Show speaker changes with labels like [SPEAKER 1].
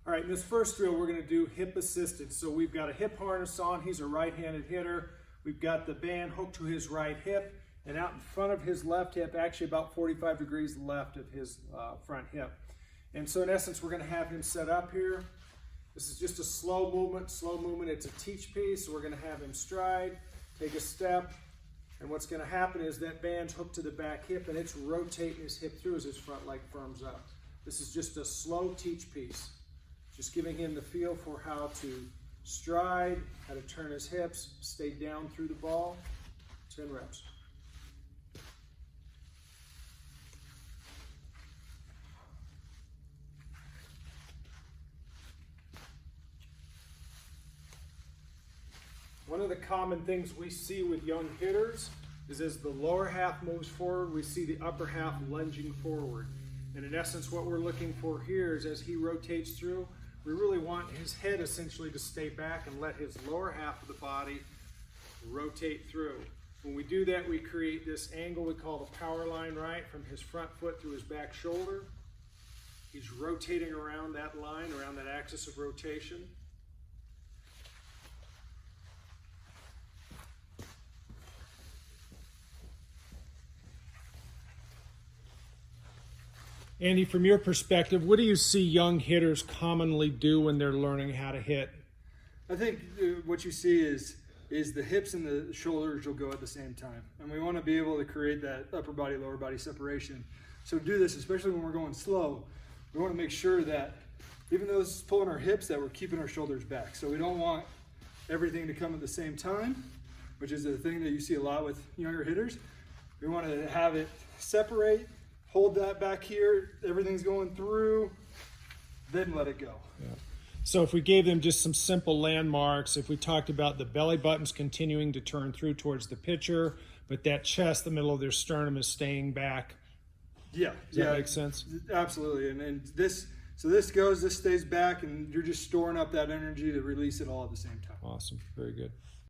[SPEAKER 1] All right, in this first drill, we're gonna do hip assisted. So we've got a hip harness on, he's a right-handed hitter. We've got the band hooked to his right hip, and out in front of his left hip, actually about 45 degrees left of his front hip. And so in essence, we're gonna have him set up here. This is just a slow movement, it's a teach piece. So we're gonna have him stride, take a step, and what's gonna happen is that band's hooked to the back hip and it's rotating his hip through as his front leg firms up. This is just a slow teach piece. Just giving him the feel for how to stride, how to turn his hips, stay down through the ball. 10 reps. One of the common things we see with young hitters is as the lower half moves forward, we see the upper half lunging forward. And in essence, what we're looking for here is as he rotates through, we really want his head essentially to stay back and let his lower half of the body rotate through. When we do that, we create this angle we call the power line, right? From his front foot through his back shoulder. He's rotating around that line, around that axis of rotation. Andy, from your perspective, what do you see young hitters commonly do when they're learning how to hit?
[SPEAKER 2] I think what you see is the hips and the shoulders will go at the same time. And we want to be able to create that upper body, lower body separation. So do this, especially when we're going slow, we want to make sure that even though this is pulling our hips, that we're keeping our shoulders back. So we don't want everything to come at the same time, which is a thing that you see a lot with younger hitters. We want to have it separate, hold that back here, everything's going through, then let it go.
[SPEAKER 1] Yeah. So if we gave them just some simple landmarks, if we talked about the belly buttons continuing to turn through towards the pitcher, but that chest, the middle of their sternum is staying back.
[SPEAKER 2] Yeah.
[SPEAKER 1] Does that make sense?
[SPEAKER 2] Absolutely. And this stays back, and you're just storing up that energy to release it all at the same time.
[SPEAKER 1] Awesome. Very good.